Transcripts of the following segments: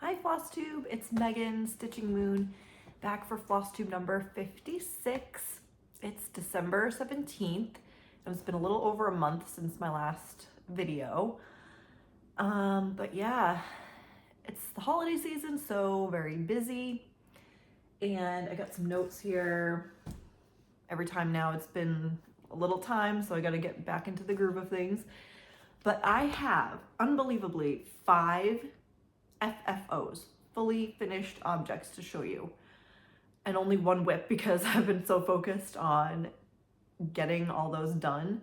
Hi Flosstube, it's Megan, Stitching Moon, back for Flosstube number 56. It's December 17th, and it's been a little over a month since my last video. But yeah, it's the holiday season, so very busy. And I got some notes here. Every time now it's been a little time, so I gotta get back into the groove of things. But I have, unbelievably, 5 FFOs, fully finished objects to show you, and only 1 whip because I've been so focused on getting all those done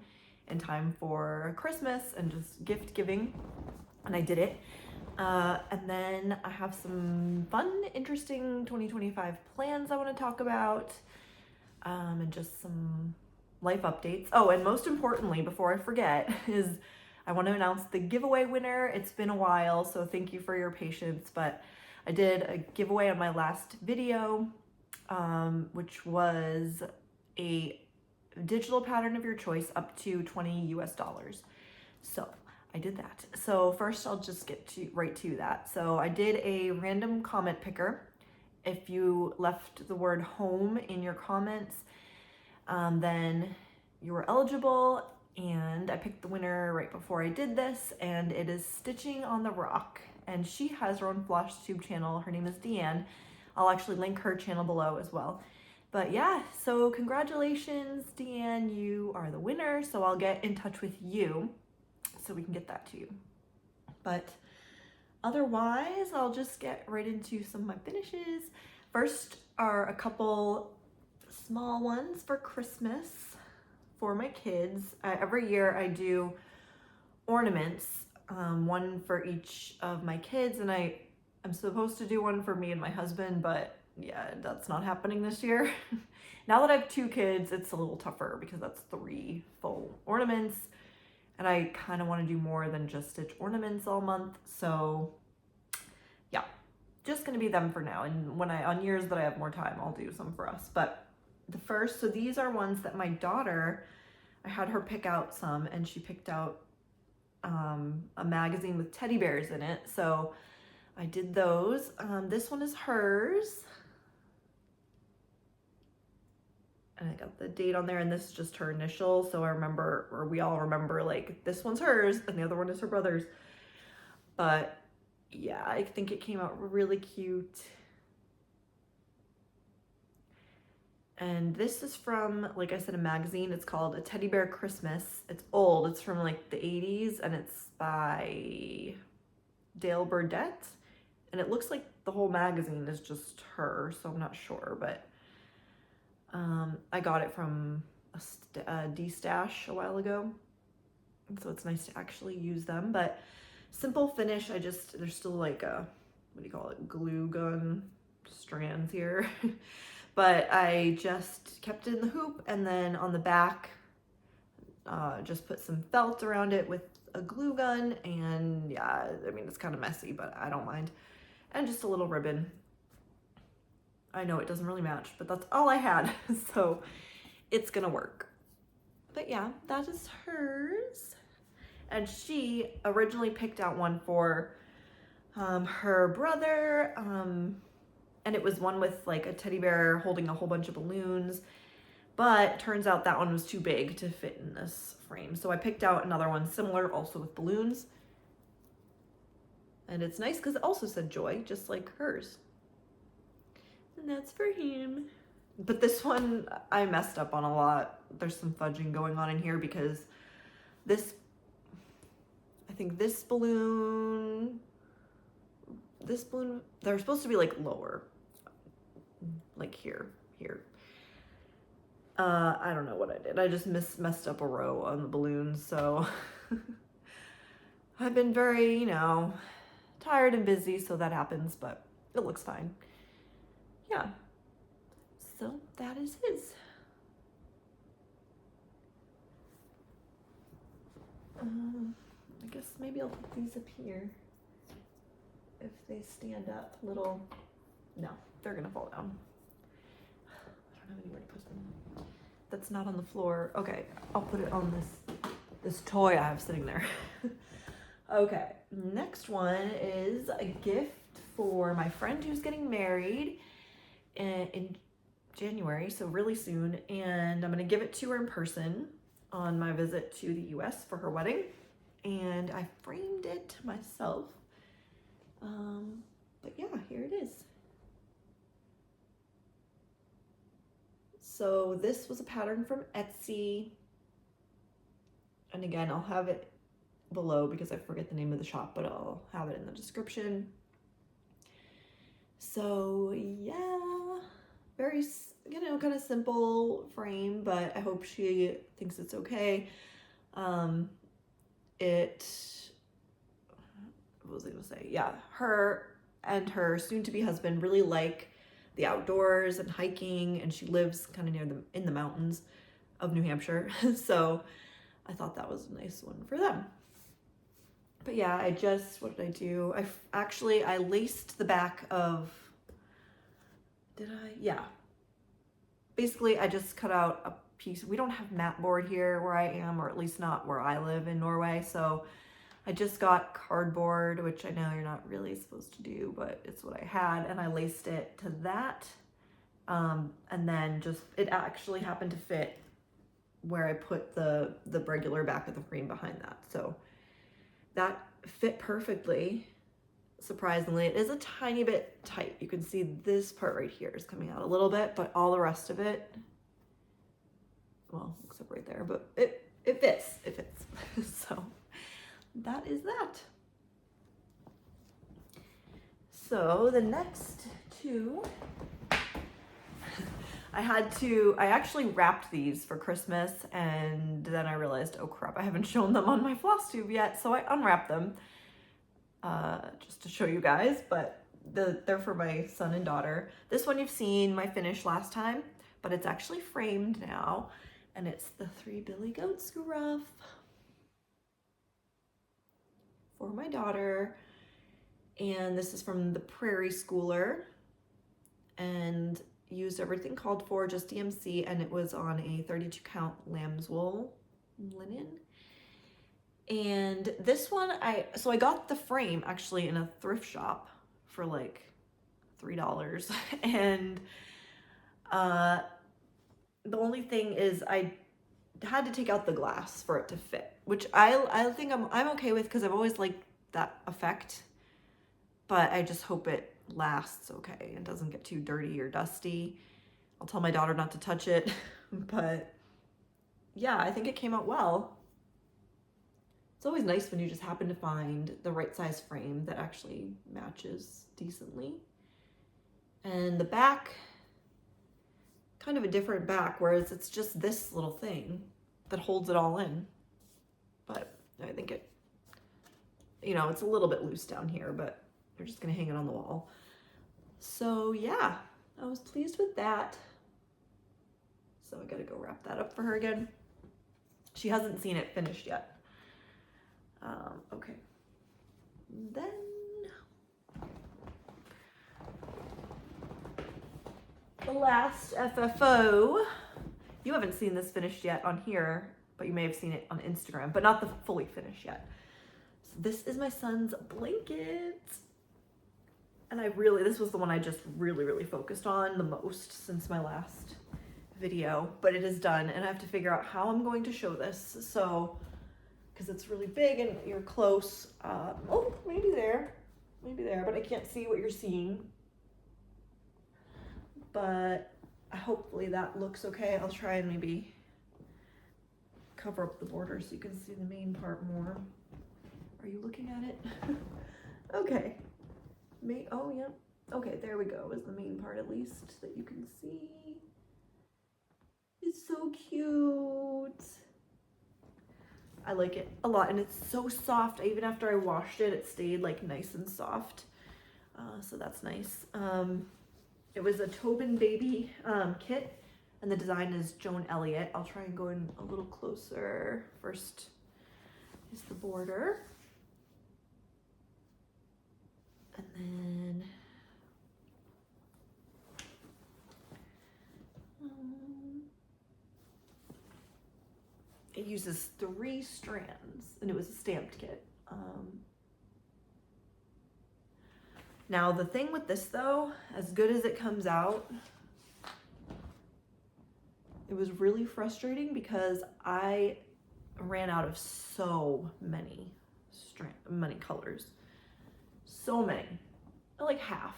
in time for Christmas and just gift giving, and I did it. And then I have some fun, interesting 2025 plans I want to talk about, and just some life updates. Oh, and most importantly, before I forget, is I want to announce the giveaway winner. It's been a while, so thank you for your patience, but I did a giveaway on my last video, which was a digital pattern of your choice up to $20 US. So I did that. So first I'll just get right to that. So I did a random comment picker. If you left the word home in your comments, then you were eligible. And I picked the winner right before I did this, and it is Stitching on the Rock. And she has her own Flosstube channel. Her name is Deanne. I'll actually link her channel below as well. But yeah, so congratulations, Deanne, you are the winner. So I'll get in touch with you so we can get that to you. But otherwise, I'll just get right into some of my finishes. First are a couple small ones for Christmas for my kids. Every year I do ornaments, one for each of my kids, and I'm supposed to do one for me and my husband, but yeah, that's not happening this year. Now that I have 2 kids, it's a little tougher because that's 3 full ornaments, and I kind of want to do more than just stitch ornaments all month. So yeah, just gonna be them for now, and on years that I have more time, I'll do some for us. But so these are ones that my daughter, I had her pick out some, and she picked out a magazine with teddy bears in it. So I did those. This one is hers. And I got the date on there, and this is just her initial. So I remember, or we all remember, like, this one's hers and the other one is her brother's. But yeah, I think it came out really cute. And this is from, like I said, a magazine. It's called A Teddy Bear Christmas. It's old. It's from like the 80s, and it's by Burdett. And it looks like the whole magazine is just her, so I'm not sure. But I got it from a D-stash a while ago. So it's nice to actually use them. But simple finish. There's still like a, what do you call it, glue gun strands here. But I just kept it in the hoop, and then on the back, just put some felt around it with a glue gun. And yeah, I mean, it's kind of messy, but I don't mind. And just a little ribbon. I know it doesn't really match, but that's all I had. So it's gonna work. But yeah, that is hers. And she originally picked out one for her brother. And it was one with like a teddy bear holding a whole bunch of balloons, but turns out that one was too big to fit in this frame. So I picked out another one similar, also with balloons. And it's nice because it also said joy, just like hers. And that's for him. But this one I messed up on a lot. There's some fudging going on in here because I think this balloon, they're supposed to be like lower, like here. I don't know what I did. I just messed up a row on the balloons. So I've been very, tired and busy, so that happens, but it looks fine. Yeah. So that is his. I guess maybe I'll put these up here. If they stand up, no, they're gonna fall down. I don't have anywhere to put them. That's not on the floor. Okay, I'll put it on this toy I have sitting there. Okay, next one is a gift for my friend who's getting married in January, so really soon, and I'm gonna give it to her in person on my visit to the US for her wedding, and I framed it myself. But yeah, here it is. So this was a pattern from Etsy, and again, I'll have it below because I forget the name of the shop, but I'll have it in the description. So yeah, very, you know, kind of simple frame, but I hope she thinks it's okay. What was I gonna say? Yeah, her and her soon-to-be husband really like the outdoors and hiking, and she lives kind of in the mountains of New Hampshire. So I thought that was a nice one for them. But yeah, what did I do? I laced the back of, yeah. Basically, I just cut out a piece. We don't have mat board here where I am, or at least not where I live in Norway. So I just got cardboard, which I know you're not really supposed to do, but it's what I had. And I laced it to that. And then it actually happened to fit where I put the regular back of the frame behind that. So that fit perfectly. Surprisingly, it is a tiny bit tight. You can see this part right here is coming out a little bit, but all the rest of it, well, except right there, but it fits. So that is that. So the next two, I actually wrapped these for Christmas, and then I realized, oh crap, I haven't shown them on my Flosstube yet, so I unwrapped them just to show you guys, but they're for my son and daughter. This one you've seen my finish last time, but it's actually framed now, and it's the 3 billy goats Gruff for my daughter. And this is from the Prairie Schooler, and used everything called for, just DMC, and it was on a 32 count lamb's wool linen. And this one, so I got the frame actually in a thrift shop for like $3. And the only thing is I had to take out the glass for it to fit, which I think I'm okay with, because I've always liked that effect, but I just hope it lasts okay and doesn't get too dirty or dusty. I'll tell my daughter not to touch it, but yeah, I think it came out well. It's always nice when you just happen to find the right size frame that actually matches decently. And the back, kind of a different back, whereas it's just this little thing that holds it all in. But I think it, you know, it's a little bit loose down here, but we're just gonna hang it on the wall. So yeah, I was pleased with that. So I gotta go wrap that up for her again. She hasn't seen it finished yet. Okay. Then the last FFO. You haven't seen this finished yet on here, but you may have seen it on Instagram, but not the fully finished yet. So this is my son's blanket. And this was the one I just really focused on the most since my last video, but it is done, and I have to figure out how I'm going to show this. So, because it's really big and you're close. Oh, maybe there, but I can't see what you're seeing. But hopefully that looks okay. I'll try and maybe cover up the border so you can see the main part more. Are you looking at it? Okay. Oh yeah. Okay, there we go, is the main part at least that you can see. It's so cute. I like it a lot, and it's so soft. Even after I washed it, it stayed like nice and soft. So that's nice. It was a Tobin baby kit, and the design is Joan Elliot. I'll try and go in a little closer. First is the border. And then it uses 3 strands, and it was a stamped kit. Now the thing with this though, as good as it comes out, it was really frustrating because I ran out of so many colors. So many, like half.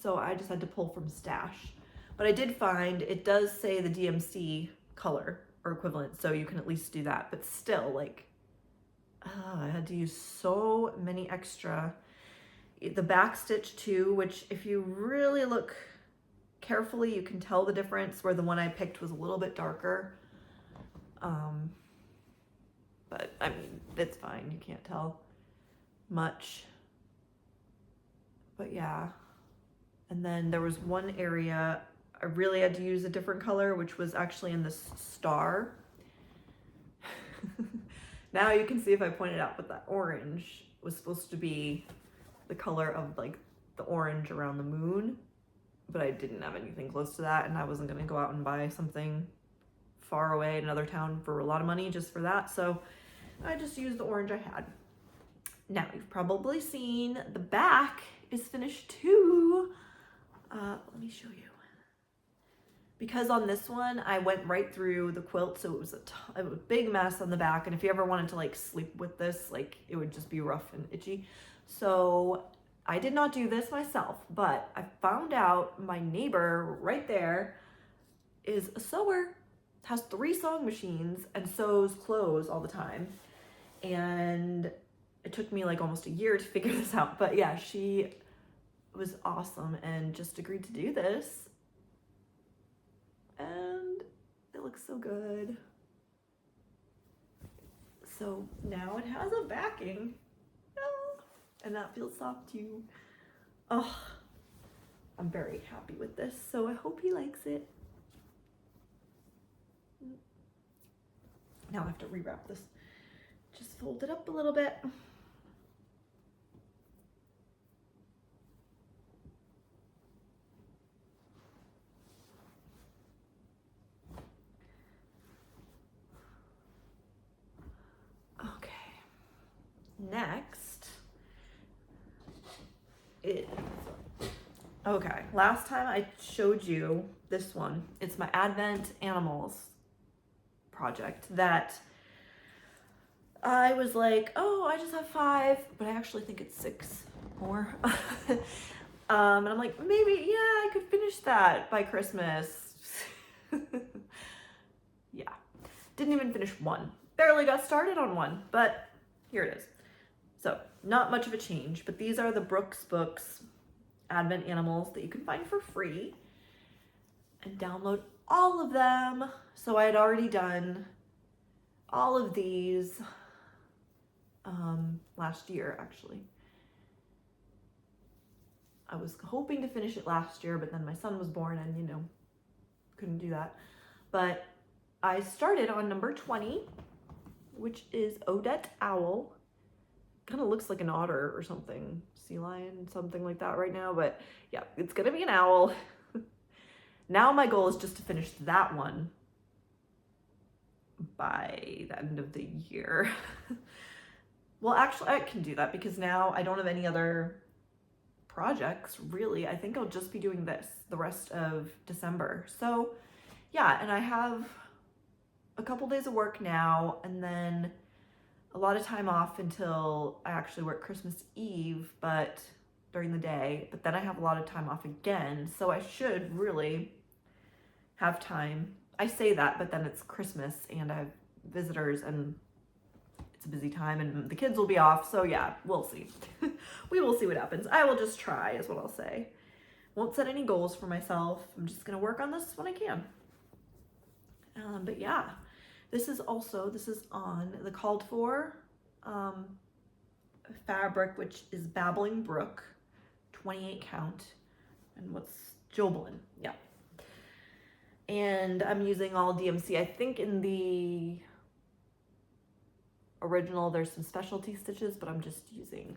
So I just had to pull from stash. But I did find, it does say the DMC color or equivalent, so you can at least do that. But still, like, I had to use so many extra. The back stitch too, which if you really look carefully, you can tell the difference, where the one I picked was a little bit darker. But I mean, it's fine, you can't tell much. But yeah. And then there was one area I really had to use a different color, which was actually in this star. Now you can see if I pointed out, but that orange was supposed to be the color of like the orange around the moon, but I didn't have anything close to that, and I wasn't gonna go out and buy something far away in another town for a lot of money just for that, so I just used the orange I had. Now you've probably seen the back is finished too. Let me show you. Because on this one, I went right through the quilt, so it was a big mess on the back. And if you ever wanted to like sleep with this, like it would just be rough and itchy. So I did not do this myself, but I found out my neighbor right there is a sewer, has 3 sewing machines and sews clothes all the time. And it took me like almost a year to figure this out. But yeah, she was awesome and just agreed to do this. And it looks so good. So now it has a backing. Oh, and that feels soft too. Oh, I'm very happy with this. So I hope he likes it. Now I have to rewrap this. Just fold it up a little bit. Next is, okay, last time I showed you this one. It's my Advent Animals project that I was like, oh, I just have 5, but I actually think it's 6 more. And I'm like, maybe, yeah, I could finish that by Christmas. Yeah, didn't even finish 1. Barely got started on 1, but here it is. So not much of a change, but these are the Brooke's Books Advent Animals that you can find for free and download all of them. So I had already done all of these last year, actually. I was hoping to finish it last year, but then my son was born and, you know, couldn't do that. But I started on number 20, which is Odette Owl. Kind of looks like an otter or something, sea lion, something like that right now, but yeah, it's gonna be an owl. Now my goal is just to finish that one by the end of the year. Well, actually I can do that because now I don't have any other projects really. I think I'll just be doing this the rest of December. So yeah, and I have a couple days of work now and then a lot of time off until I actually work Christmas Eve, but during the day, but then I have a lot of time off again. So I should really have time. I say that, but then it's Christmas and I have visitors and it's a busy time and the kids will be off. So yeah, we'll see. We will see what happens. I will just try is what I'll say. Won't set any goals for myself. I'm just going to work on this when I can. But yeah. This is on the called for fabric, which is Babbling Brook, 28 count, and what's Joblin, yeah. And I'm using all DMC. I think in the original there's some specialty stitches, but I'm just using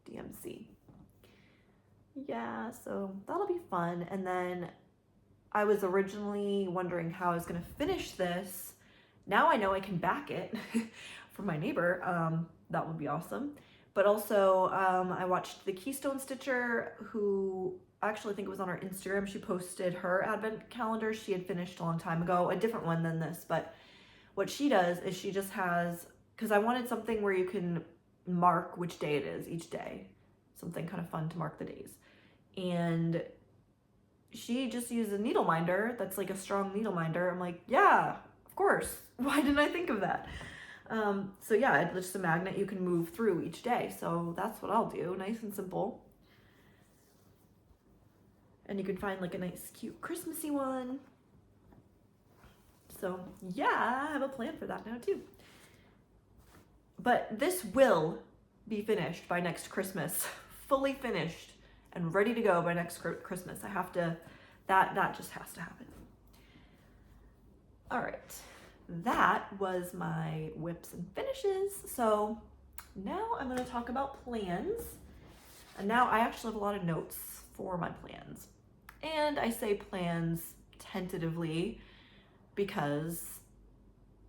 DMC. Yeah, so that'll be fun. And then I was originally wondering how I was gonna finish this. Now I know I can back it for my neighbor. That would be awesome. But also, I watched the Keystone Stitcher, who I actually think it was on her Instagram. She posted her advent calendar. She had finished a long time ago, a different one than this. But what she does is she just has, because I wanted something where you can mark which day it is each day. Something kind of fun to mark the days. And she just used a needle minder that's like a strong needle minder. I'm like, yeah, of course. Why didn't I think of that? So yeah, it's just a magnet you can move through each day. So that's what I'll do. Nice and simple. And you can find like a nice, cute Christmassy one. So yeah, I have a plan for that now too. But this will be finished by next Christmas, fully finished and ready to go by next Christmas. I have to, that just has to happen. All right. That was my whips and finishes. So now I'm going to talk about plans. And now I actually have a lot of notes for my plans. And I say plans tentatively because,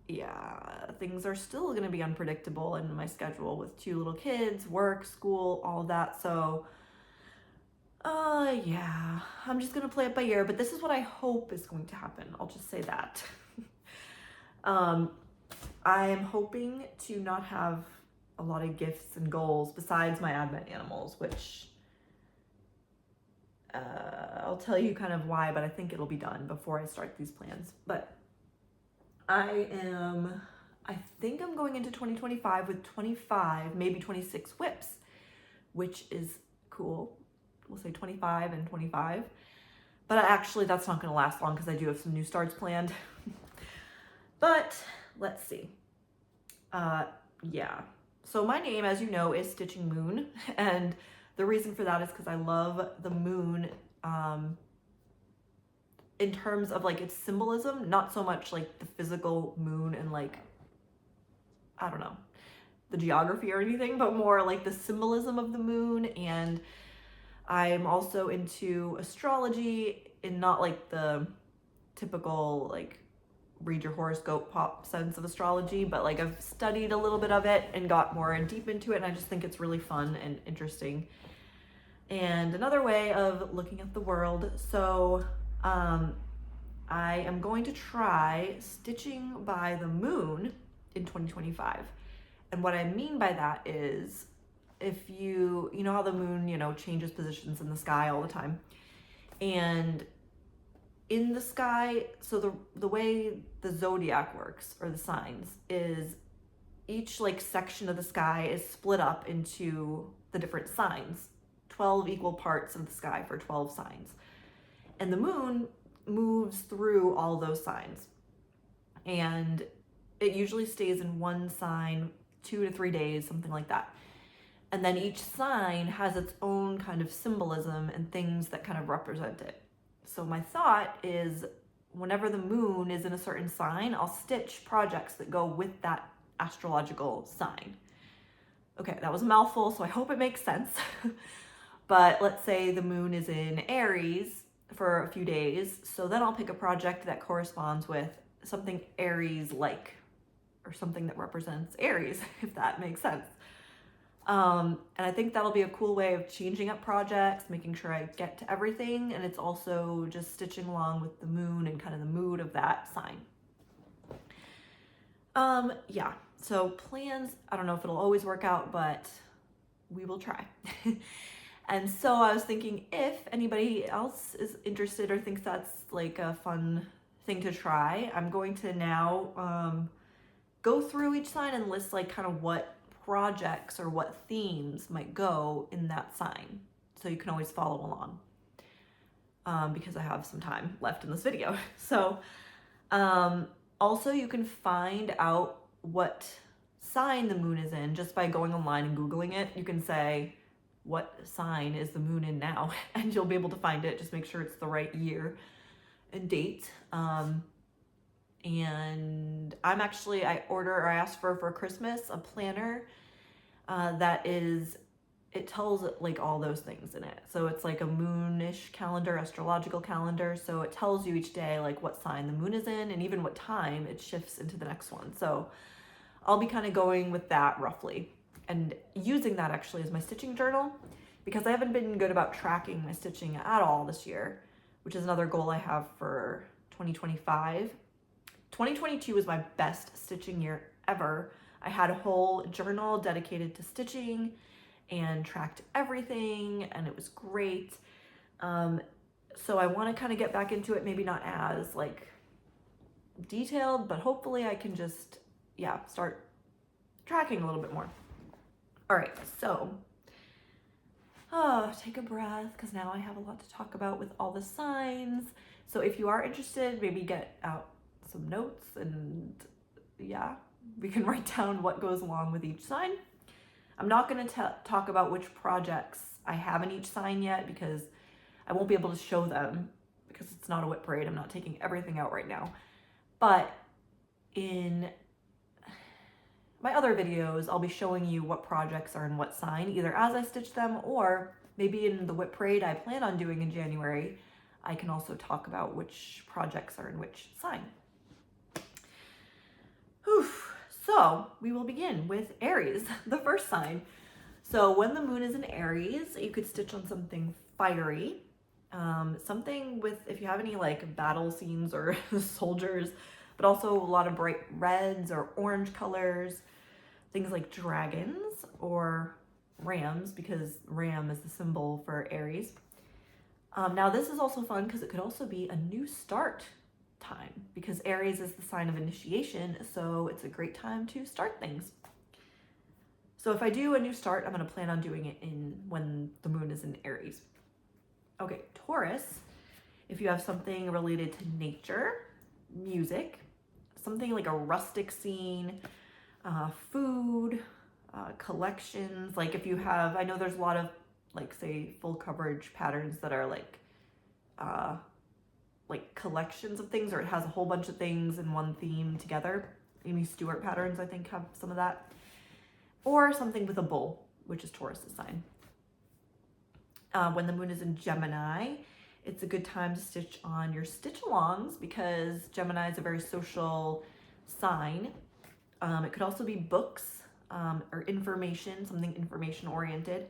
yeah, things are still going to be unpredictable in my schedule with 2 little kids, work, school, all of that. So, yeah, I'm just going to play it by ear. But this is what I hope is going to happen. I'll just say that. I am hoping to not have a lot of gifts and goals besides my advent animals, which I'll tell you kind of why, but I think it'll be done before I start these plans. But I think I'm going into 2025 with 25, maybe 26 whips, which is cool. We'll say 25 and 25. But actually, that's not going to last long because I do have some new starts planned. But let's see. Yeah. So my name, as you know, is Stitching Moon. And the reason for that is because I love the moon in terms of like its symbolism, not so much like the physical moon and like, I don't know, the geography or anything, but more like the symbolism of the moon. And I'm also into astrology in not like the typical like read your horoscope pop sense of astrology, but like I've studied a little bit of it and got more deep into it, and I just think it's really fun and interesting and another way of looking at the world. So I am going to try stitching by the moon in 2025. And what I mean by that is, if you know how the moon, changes positions in the sky all the time, and in the sky, so the way the zodiac works, or the signs, is each like section of the sky is split up into the different signs, 12 equal parts of the sky for 12 signs. And the moon moves through all those signs. And it usually stays in one sign 2 to 3 days, something like that. And then each sign has its own kind of symbolism and things that kind of represent it. So my thought is, whenever the moon is in a certain sign, I'll stitch projects that go with that astrological sign. Okay, that was a mouthful, so I hope it makes sense. But let's say the moon is in Aries for a few days, so then I'll pick a project that corresponds with something Aries-like, or something that represents Aries, if that makes sense. And I think that'll be a cool way of changing up projects, making sure I get to everything, and it's also just stitching along with the moon and kind of the mood of that sign. Yeah, so plans, I don't know if it'll always work out, but we will try. And so I was thinking, if anybody else is interested or thinks that's like a fun thing to try, I'm going to now go through each sign and list like kind of what projects or what themes might go in that sign. So you can always follow along because I have some time left in this video. So also you can find out what sign the moon is in just by going online and Googling it. You can say, what sign is the moon in now? And you'll be able to find it. Just make sure it's the right year and date. And I asked for Christmas a planner it tells like all those things in it. So it's like a moonish calendar, astrological calendar. So it tells you each day like what sign the moon is in and even what time it shifts into the next one. So I'll be kind of going with that roughly. and using that actually as my stitching journal, because I haven't been good about tracking my stitching at all this year, which is another goal I have for 2025. 2022 was my best stitching year ever. I had a whole journal dedicated to stitching and tracked everything, and it was great. So I want to kind of get back into it, maybe not as like detailed, but hopefully I can just, yeah, start tracking a little bit more. All right, so take a breath, because now I have a lot to talk about with all the signs. So if you are interested, maybe get out some notes, and yeah, we can write down what goes along with each sign. I'm not going to talk about which projects I have in each sign yet, because I won't be able to show them because it's not a whip parade. I'm not taking everything out right now. But in my other videos, I'll be showing you what projects are in what sign, either as I stitch them, or maybe in the whip parade I plan on doing in January, I can also talk about which projects are in which sign. Whew. So we will begin with Aries, the first sign. So when the moon is in Aries, you could stitch on something fiery. Something with, if you have any like battle scenes or soldiers, but also a lot of bright reds or orange colors, things like dragons or rams, because ram is the symbol for Aries. Now this is also fun because it could also be a new start time, because Aries is the sign of initiation, so it's a great time to start things. So if I do a new start, I'm going to plan on doing it when the moon is in Aries. Okay, Taurus, if you have something related to nature, music, something like a rustic scene, food, collections, like if you have, I know there's a lot of like say full coverage patterns that are like collections of things, or it has a whole bunch of things in one theme together. Amy Stewart patterns, I think, have some of that. Or something with a bull, which is Taurus's sign. When the moon is in Gemini, it's a good time to stitch on your stitch-alongs, because Gemini is a very social sign. It could also be books or information, something information-oriented,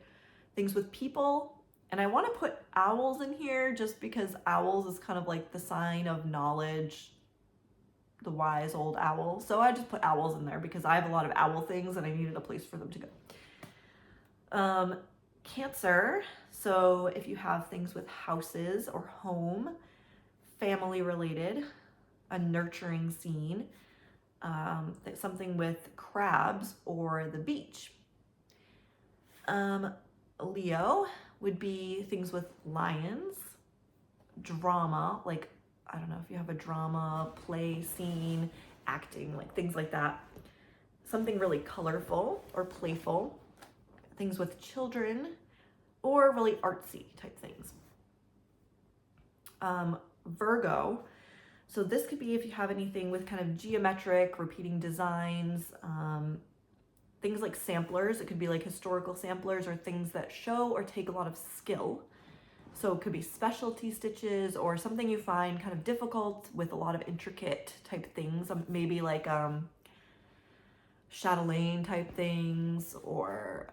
things with people. And I want to put owls in here just because owls is kind of like the sign of knowledge, the wise old owl. So I just put owls in there because I have a lot of owl things and I needed a place for them to go. Cancer, so if you have things with houses or home, family related, a nurturing scene, something with crabs or the beach. Leo would be things with lions, drama, like, I don't know if you have a drama, play, scene, acting, like things like that. Something really colorful or playful, things with children, or really artsy type things. Virgo, so this could be if you have anything with kind of geometric, repeating designs, things like samplers. It could be like historical samplers or things that show or take a lot of skill. So it could be specialty stitches or something you find kind of difficult with a lot of intricate type things, maybe like chatelaine type things, or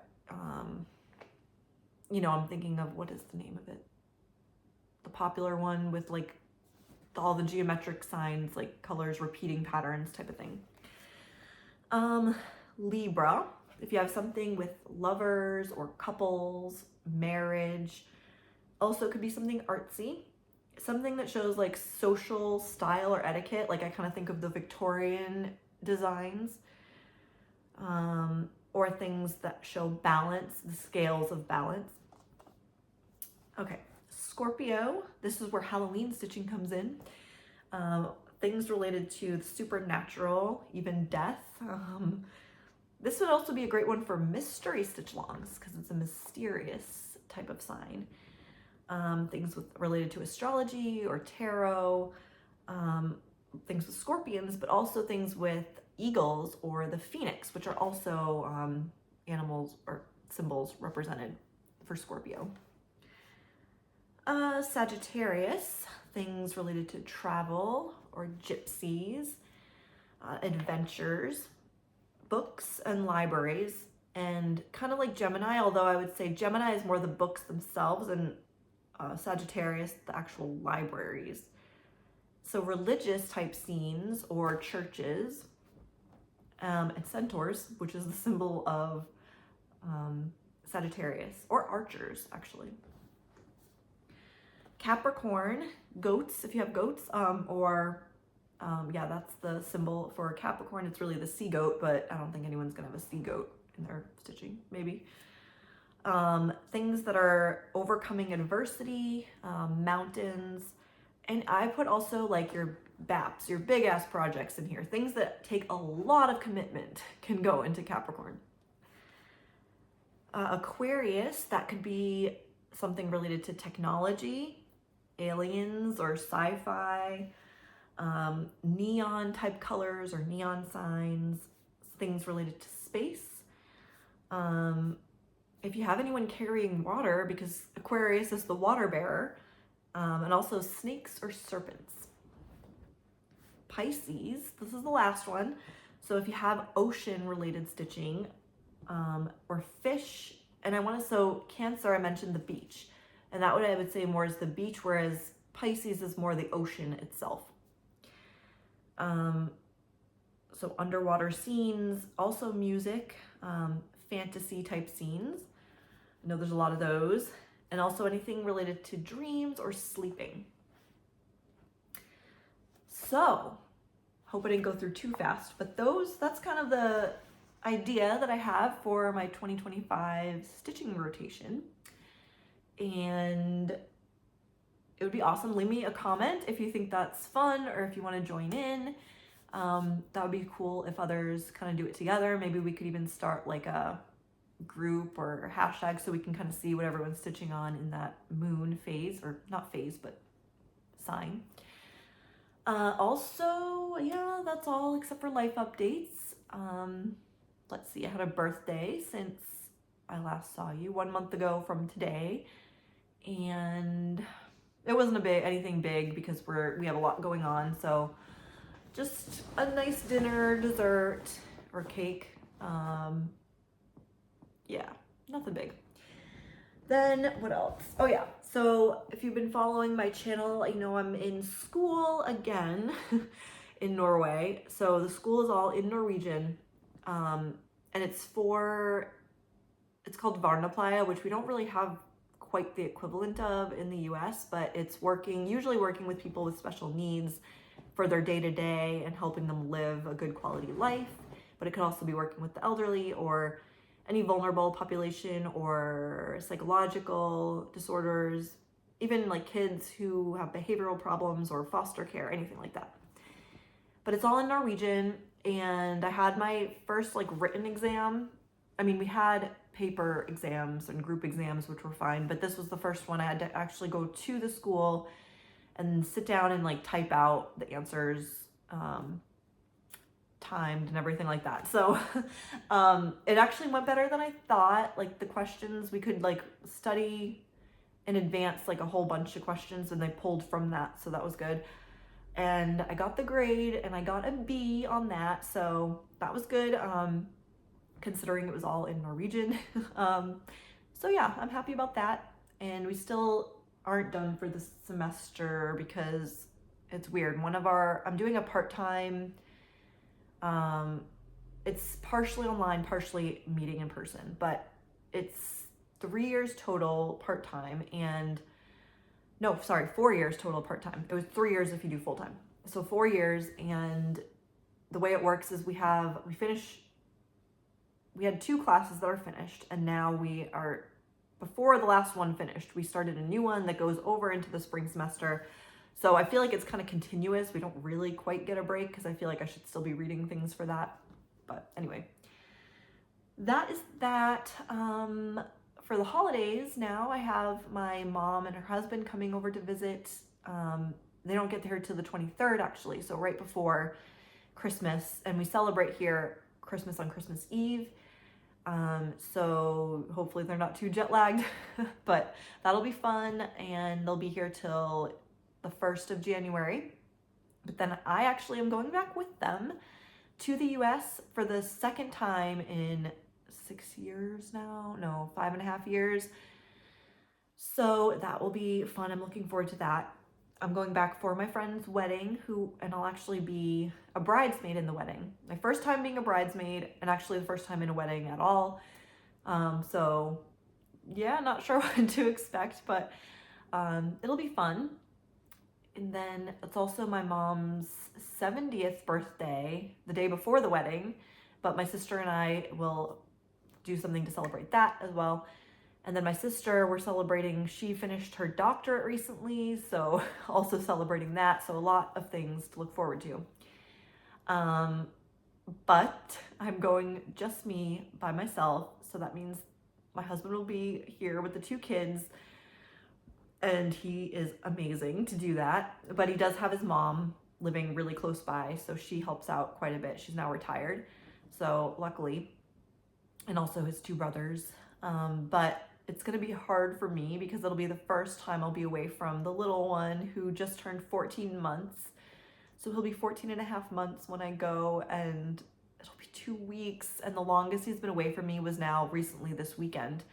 you know, I'm thinking of, what is the name of it? The popular one with like all the geometric signs, like colors, repeating patterns type of thing. Libra, if you have something with lovers or couples, marriage, also could be something artsy, something that shows like social style or etiquette. Like I kind of think of the Victorian designs, or things that show balance, the scales of balance. Okay, Scorpio, this is where Halloween stitching comes in. Things related to the supernatural, even death. This would also be a great one for mystery stitch-alongs because it's a mysterious type of sign. Things related to astrology or tarot, things with scorpions, but also things with eagles or the phoenix, which are also animals or symbols represented for Scorpio. Sagittarius, things related to travel or gypsies, adventures, books and libraries, and kind of like Gemini, although I would say Gemini is more the books themselves, and Sagittarius, the actual libraries. So religious type scenes or churches, and centaurs, which is the symbol of Sagittarius, or archers actually. Capricorn, goats, if you have goats, yeah, that's the symbol for Capricorn. It's really the sea goat, but I don't think anyone's gonna have a sea goat in their stitching, maybe. Things that are overcoming adversity, mountains, and I put also like your BAPs, your big ass projects in here. Things that take a lot of commitment can go into Capricorn. Aquarius, that could be something related to technology, aliens or sci-fi, neon type colors or neon signs, things related to space. If you have anyone carrying water, because Aquarius is the water bearer, and also snakes or serpents. Pisces, this is the last one. So if you have ocean related stitching, or fish, and so Cancer, I mentioned the beach, and that I would say more is the beach, whereas Pisces is more the ocean itself. So underwater scenes, also music, fantasy type scenes. I know there's a lot of those, and also anything related to dreams or sleeping. So, hope I didn't go through too fast, but that's kind of the idea that I have for my 2025 stitching rotation. And it would be awesome. Leave me a comment if you think that's fun or if you want to join in. That would be cool if others kind of do it together. Maybe we could even start like a group or hashtag so we can kind of see what everyone's stitching on in that moon phase, or not phase, but sign. Also, yeah, that's all except for life updates. Let's see, I had a birthday since I last saw you 1 month ago from today, and it wasn't anything big because we have a lot going on, so just a nice dinner, dessert, or cake. Yeah, nothing big. Then what else? Oh yeah, so if you've been following my channel, I know I'm in school again in Norway. So the school is all in Norwegian, and it's called Varnaplaya, which we don't really have quite the equivalent of in the US, but it's usually working with people with special needs for their day-to-day and helping them live a good quality life. But it could also be working with the elderly or any vulnerable population or psychological disorders, even like kids who have behavioral problems or foster care, anything like that. But it's all in Norwegian, and I had my first like written exam. I mean, we had paper exams and group exams, which were fine, but this was the first one I had to actually go to the school and sit down and like type out the answers, timed and everything like that. So it actually went better than I thought. Like the questions, we could like study in advance like a whole bunch of questions, and they pulled from that, so that was good. And I got the grade and I got a B on that, so that was good, considering it was all in Norwegian. So yeah, I'm happy about that. And we still aren't done for this semester because it's weird. I'm doing a part-time, it's partially online, partially meeting in person, but it's 3 years total part-time, and no, sorry, 4 years total part-time. It was 3 years if you do full-time. So 4 years, and the way it works is we had 2 classes that are finished, and now before the last one finished, we started a new one that goes over into the spring semester. So I feel like it's kind of continuous. We don't really quite get a break because I feel like I should still be reading things for that. But anyway, that is that. For the holidays now, I have my mom and her husband coming over to visit. They don't get here till the 23rd actually, so right before Christmas, and we celebrate here Christmas on Christmas Eve. So hopefully they're not too jet lagged, but that'll be fun, and they'll be here till the 1st of January. But then I actually am going back with them to the US for the second time in 6 years now. No, 5.5 years. So that will be fun. I'm looking forward to that. I'm going back for my friend's wedding, and I'll actually be a bridesmaid in the wedding. My first time being a bridesmaid, and actually the first time in a wedding at all. So yeah, not sure what to expect, but it'll be fun. And then it's also my mom's 70th birthday, the day before the wedding, but my sister and I will do something to celebrate that as well. And then my sister, we're celebrating, she finished her doctorate recently, so also celebrating that. So a lot of things to look forward to. But I'm going just me by myself. So that means my husband will be here with the 2 kids, and he is amazing to do that. But he does have his mom living really close by, so she helps out quite a bit. She's now retired, so luckily, and also his 2 brothers. But it's gonna be hard for me because it'll be the first time I'll be away from the little one who just turned 14 months. So he'll be 14.5 months when I go, and it'll be 2 weeks. And the longest he's been away from me was now recently this weekend.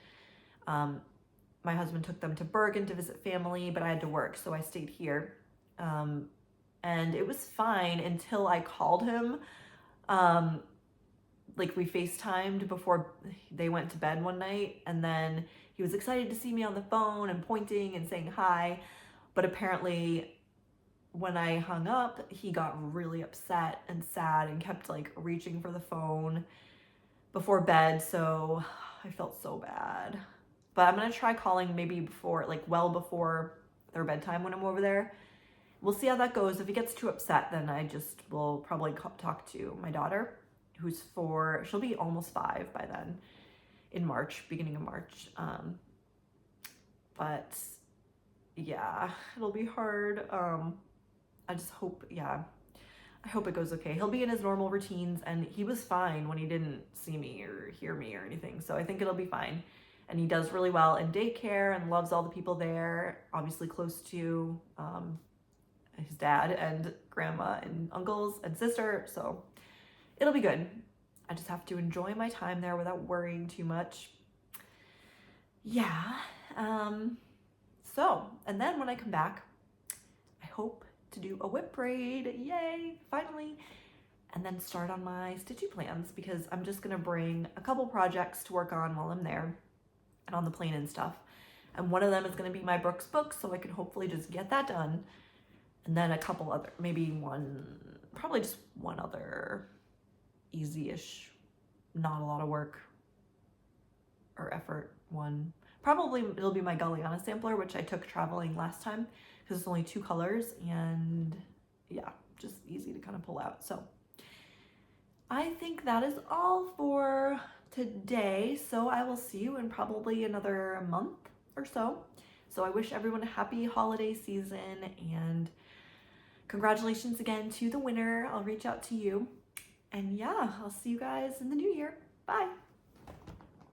My husband took them to Bergen to visit family, but I had to work, so I stayed here. And it was fine until I called him. Like we FaceTimed before they went to bed one night, and then he was excited to see me on the phone and pointing and saying hi. But apparently when I hung up, he got really upset and sad and kept like reaching for the phone before bed. So I felt so bad. But I'm gonna try calling maybe before, like well before their bedtime when I'm over there. We'll see how that goes. If he gets too upset, then I just will probably talk to my daughter, who's 4, she'll be almost 5 by then, in March, beginning of March. But yeah, it'll be hard. I just hope, yeah, I hope it goes okay. He'll be in his normal routines, and he was fine when he didn't see me or hear me or anything. So I think it'll be fine. And he does really well in daycare and loves all the people there, obviously close to his dad and grandma and uncles and sister. So it'll be good. I just have to enjoy my time there without worrying too much. Yeah. So, and then when I come back, I hope to do a whip braid. Yay, finally. And then start on my stitchy plans, because I'm just gonna bring a couple projects to work on while I'm there and on the plane and stuff. And one of them is gonna be my Brooke's book, so I can hopefully just get that done. And then a couple other, probably just one other easy-ish, not a lot of work or effort one. Probably it'll be my Galliana sampler, which I took traveling last time, because it's only 2 colors, and yeah, just easy to kind of pull out. So I think that is all for today. So I will see you in probably another month or so. So I wish everyone a happy holiday season, and congratulations again to the winner. I'll reach out to you. And yeah, I'll see you guys in the new year. Bye.